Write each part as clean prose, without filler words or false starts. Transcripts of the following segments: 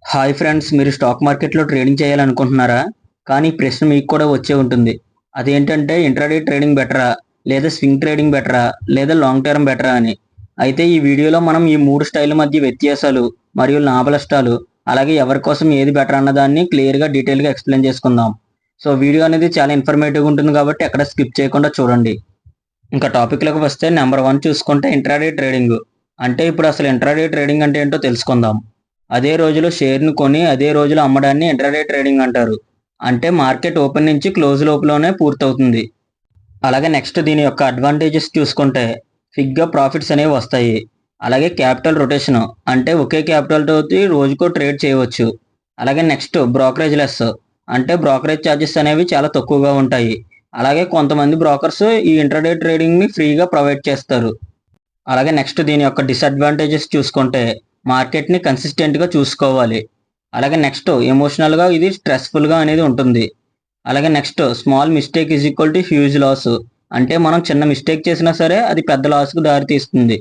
Hi friends, మీరు stock మార్కెట్లో trading చేయాలనుకుంటున్నారా? కానీ ఈ ప్రశ్న మీకు కూడా వచ్చే ఉంటుంది. అదేంటంటే ఇంట్రాడే ట్రేడింగ్ బెటరా? లేదా స్వింగ్ ట్రేడింగ్ బెటరా? లేదా లాంగ్ టర్మ్ బెటరా అని. అయితే ఈ వీడియోలో మనం ఈ 3 స్టైల్ మధ్య వ్యత్యాసాలు మరియు లాభనష్టాలు, అలాగే ఎవరి కోసం ఏది బెటర్ అన్నదాన్ని క్లియర్‌గా డీటెయిల్‌గా ఎక్స్‌ప్లెయిన్ చేసుకుందాం. సో వీడియో అనేది చాలా ఇన్ఫర్మేటివ్‌గా ఉంటుంది కాబట్టి ఎక్కడ స్కిప్ చేయకుండా చూడండి. ఇంకా టాపిక్‌లోకి వస్తే నెంబర్ 1 చూసుకుంటే ఇంట్రాడే ట్రేడింగ్. అంటే ఇప్పుడు అసలు ఇంట్రాడే ట్రేడింగ్ అంటే ఏంటో తెలుసుకుందాం. అదే రోజులో షేర్‌ని కొని అదే రోజులో అమ్మడాన్ని ఇంట్రాడే ట్రేడింగ్ అంటారు. అంటే మార్కెట్ ఓపెన్ నుంచి క్లోజ్ లోపులోనే పూర్తవుతుంది. అలాగే నెక్స్ట్ దీని యొక్క అడ్వాంటేజెస్ చూసుకుంటే క్విక్‌గా ప్రాఫిట్స్ అనేవి వస్తాయి. అలాగే క్యాపిటల్ రొటేషన్, అంటే ఒకే క్యాపిటల్ తోటి రోజుకో ట్రేడ్ చేయవచ్చు. అలాగే నెక్స్ట్ బ్రోకరేజ్ లెస్, అంటే బ్రోకరేజ్ ఛార్జెస్ అనేవి చాలా తక్కువగా ఉంటాయి. అలాగే కొంతమంది బ్రోకర్స్ ఈ ఇంట్రాడే ట్రేడింగ్‌ని ఫ్రీగా ప్రొవైడ్ చేస్తారు. అలాగే నెక్స్ట్ దీని యొక్క డిసడ్వాంటేజెస్ చూసుకుంటే మార్కెట్‌ని కన్సిస్టెంట్‌గా చూసుకోవాలి. అలాగే నెక్స్ట్ ఎమోషనల్‌గా ఇది స్ట్రెస్‌ఫుల్‌గా అనేది ఉంటుంది. అలాగే next small mistake is equal to huge loss, అంటే మనం చిన్న మిస్టేక్ చేసినా సరే అది పెద్ద లాస్‌కు దారితీస్తుంది.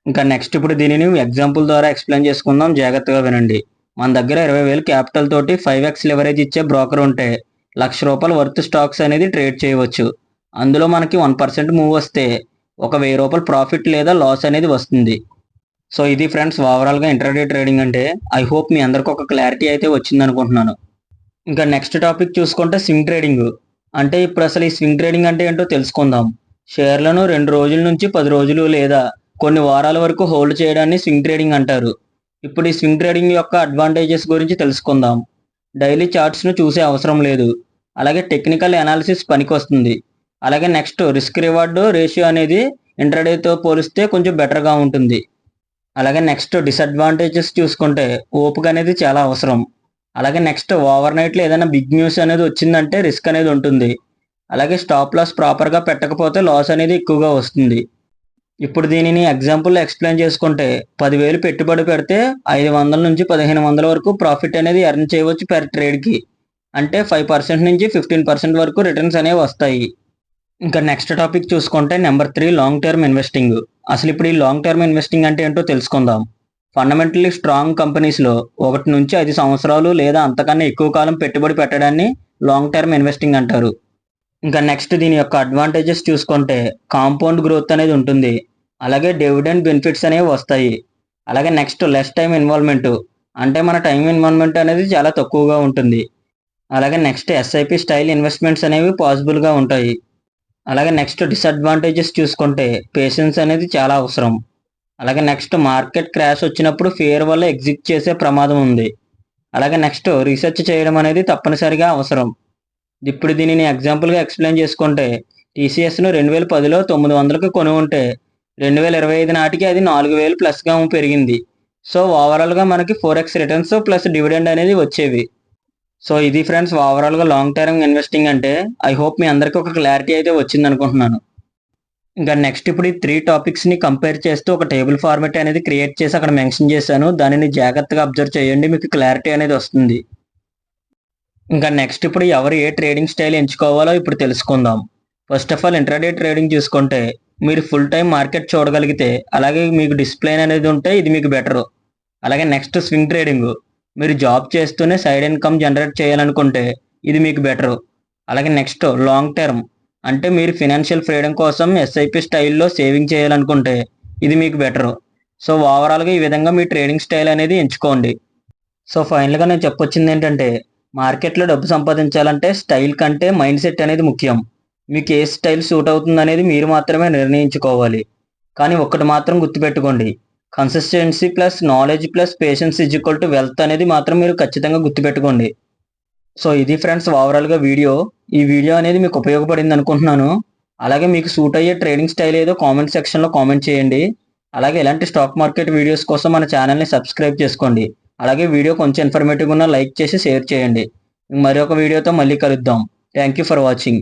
ఇంకా నెక్స్ట్ ఇప్పుడు దీనిని ఎగ్జాంపుల్ ద్వారా ఎక్స్‌ప్లెయిన్ చేసుకుందాం, జాగ్రత్తగా వినండి. మన దగ్గర 20,000 క్యాపిటల్ తోటి 5x లెవరేజ్ ఇచ్చే బ్రోకర్ ఉంటే ₹1,00,000 వర్త్ స్టాక్స్ అనేది ట్రేడ్ చేయవచ్చు. అందులో మనకి 1% మూవ్ వస్తే ఒక ₹1,000 ప్రాఫిట్ లేదా లాస్ అనేది వస్తుంది. సో ఇది ఫ్రెండ్స్ ఓవరాల్‌గా ఇంట్రాడే ట్రేడింగ్ అంటే. ఐ హోప్ మీ అందరికి ఒక క్లారిటీ అయితే వచ్చిందనుకుంటున్నాను. ఇంకా నెక్స్ట్ టాపిక్ చూసుకుంటే స్వింగ్ ట్రేడింగ్. అంటే ఇప్పుడు అసలు ఈ స్వింగ్ ట్రేడింగ్ అంటే ఏంటో తెలుసుకుందాం. షేర్లను 2 రోజుల నుంచి 10 రోజులు లేదా కొన్ని వారాల వరకు హోల్డ్ చేయడాన్ని స్వింగ్ ట్రేడింగ్ అంటారు. ఇప్పుడు ఈ స్వింగ్ ట్రేడింగ్ యొక్క అడ్వాంటేజెస్ గురించి తెలుసుకుందాం. డైలీ చార్ట్స్‌ను చూసే అవసరం లేదు. అలాగే టెక్నికల్ అనాలిసిస్ పనికొస్తుంది. అలాగే నెక్స్ట్ రిస్క్ రివార్డ్ రేషియో అనేది ఇంట్రాడేతో పోలిస్తే కొంచెం బెటర్‌గా ఉంటుంది. అలాగే నెక్స్ట్ డిసడ్వాంటేజెస్ చూసుకుంటే ఓపిక అనేది చాలా అవసరం. అలాగే నెక్స్ట్ ఓవర్ నైట్‌లో ఏదైనా బిగ్ న్యూస్ అనేది వచ్చిందంటే రిస్క్ అనేది ఉంటుంది. అలాగే స్టాప్ లాస్ ప్రాపర్‌గా పెట్టకపోతే లాస్ అనేది ఎక్కువగా వస్తుంది. ఇప్పుడు దీనిని ఎగ్జాంపుల్‌లో ఎక్స్‌ప్లెయిన్ చేసుకుంటే 10,000 పెట్టుబడి పెడితే 500 నుంచి 1,500 వరకు ప్రాఫిట్ అనేది ఎర్న్ చేయవచ్చు పర్ ట్రేడ్‌కి. అంటే 5% నుంచి 15% వరకు రిటర్న్స్ అనేవి వస్తాయి. ఇంకా నెక్స్ట్ టాపిక్ చూసుకుంటే నెంబర్ 3 లాంగ్ టర్మ్ ఇన్వెస్టింగ్. అసలు ఇప్పుడు ఈ లాంగ్ టర్మ్ ఇన్వెస్టింగ్ అంటే ఏంటో తెలుసుకుందాం. ఫండమెంటల్లీ స్ట్రాంగ్ కంపెనీస్‌లో 1 నుంచి 5 సంవత్సరాలు లేదా అంతకన్నా ఎక్కువ కాలం పెట్టుబడి పెట్టడాన్ని లాంగ్ టర్మ్ ఇన్వెస్టింగ్ అంటారు. ఇంకా నెక్స్ట్ దీని యొక్క అడ్వాంటేజెస్ చూసుకుంటే కాంపౌండ్ గ్రోత్ అనేది ఉంటుంది. అలాగే డివిడెండ్ బెనిఫిట్స్ అనేవి వస్తాయి. అలాగే నెక్స్ట్ లెస్ టైమ్ ఇన్వాల్వ్‌మెంట్, అంటే మన టైం ఇన్వాల్వ్‌మెంట్ అనేది చాలా తక్కువగా ఉంటుంది. అలాగే నెక్స్ట్ ఎస్ఐపి స్టైల్ ఇన్వెస్ట్మెంట్స్ అనేవి పాసిబుల్‌గా ఉంటాయి. అలాగే నెక్స్ట్ డిసడ్వాంటేజెస్ చూసుకుంటే పేషెన్స్ అనేది చాలా అవసరం. అలాగే నెక్స్ట్ మార్కెట్ క్రాష్ వచ్చినప్పుడు ఫియర్ వల్ల ఎగ్జిట్ చేసే ప్రమాదం ఉంది. అలాగే నెక్స్ట్ రీసెర్చ్ చేయడం అనేది తప్పనిసరిగా అవసరం. ఇప్పుడు దీనిని ఎగ్జాంపుల్‌గా ఎక్స్‌ప్లెయిన్ చేసుకుంటే టీసీఎస్‌ను 2010లో 900కి కొని ఉంటే 2025 నాటికి అది 4,000 ప్లస్‌గా పెరిగింది. సో ఓవరాల్‌గా మనకి 4x రిటర్న్స్ ప్లస్ డివిడెండ్ అనేది వచ్చేవి. సో ఇది ఫ్రెండ్స్ ఓవరాల్‌గా లాంగ్ టర్మ్ ఇన్వెస్టింగ్ అంటే. ఐ హోప్ మీ అందరికీ ఒక క్లారిటీ అయితే వచ్చిందనుకుంటున్నాను. ఇంకా నెక్స్ట్ ఇప్పుడు ఈ 3 టాపిక్స్‌ని కంపేర్ చేస్తూ ఒక టేబుల్ ఫార్మాట్ అనేది క్రియేట్ చేసి అక్కడ మెన్షన్ చేశాను. దానిని జాగ్రత్తగా అబ్జర్వ్ చేయండి, మీకు క్లారిటీ అనేది వస్తుంది. ఇంకా నెక్స్ట్ ఇప్పుడు ఎవరు ఏ ట్రేడింగ్ స్టైల్ ఎంచుకోవాలో ఇప్పుడు తెలుసుకుందాం. First of all intraday trading చూసుకుంటే మీరు ఫుల్ టైం మార్కెట్ చూడగలిగితే, అలాగే మీకు డిసిప్లిన్ అనేది ఉంటే ఇది మీకు బెటరు. అలాగే నెక్స్ట్ స్వింగ్ ట్రేడింగ్, మీరు జాబ్ చేస్తూనే సైడ్ ఇన్కమ్ జనరేట్ చేయాలనుకుంటే ఇది మీకు బెటరు. అలాగే నెక్స్ట్ లాంగ్ టర్మ్, అంటే మీరు ఫినాన్షియల్ ఫ్రీడమ్ కోసం ఎస్ఐపి స్టైల్‌లో సేవింగ్ చేయాలనుకుంటే ఇది మీకు బెటరు. సో ఓవరాల్‌గా ఈ విధంగా మీ ట్రేడింగ్ స్టైల్ అనేది ఎంచుకోండి. సో ఫైనల్‌గా నేను చెప్పొచ్చిందేంటంటే, మార్కెట్‌లో డబ్బు సంపాదించాలంటే స్టైల్ కంటే మైండ్ సెట్ అనేది ముఖ్యం. మీకు ఏ స్టైల్ సూట్ అవుతుందనేది మీరు మాత్రమే నిర్ణయించుకోవాలి. కానీ ఒక్కటి మాత్రం గుర్తుపెట్టుకోండి. Consistency plus knowledge plus patience is equal to wealth అనేది మాత్రం మీరు ఖచ్చితంగా గుర్తుపెట్టుకోండి. సో ఇది ఫ్రెండ్స్ ఓవరాల్‌గా వీడియో. ఈ వీడియో అనేది మీకు ఉపయోగపడింది అనుకుంటున్నాను. అలాగే మీకు సూట్ అయ్యే ట్రేడింగ్ స్టైల్ ఏదో కామెంట్ సెక్షన్‌లో కామెంట్ చేయండి. అలాగే ఇలాంటి స్టాక్ మార్కెట్ వీడియోస్ కోసం మన ఛానల్‌ని సబ్స్క్రైబ్ చేసుకోండి. అలాగే వీడియో కొంచెం ఇన్ఫర్మేటివ్‌గా ఉన్నా లైక్ చేసి షేర్ చేయండి. మరొక వీడియోతో మళ్ళీ కలుద్దాం. Thank you for watching.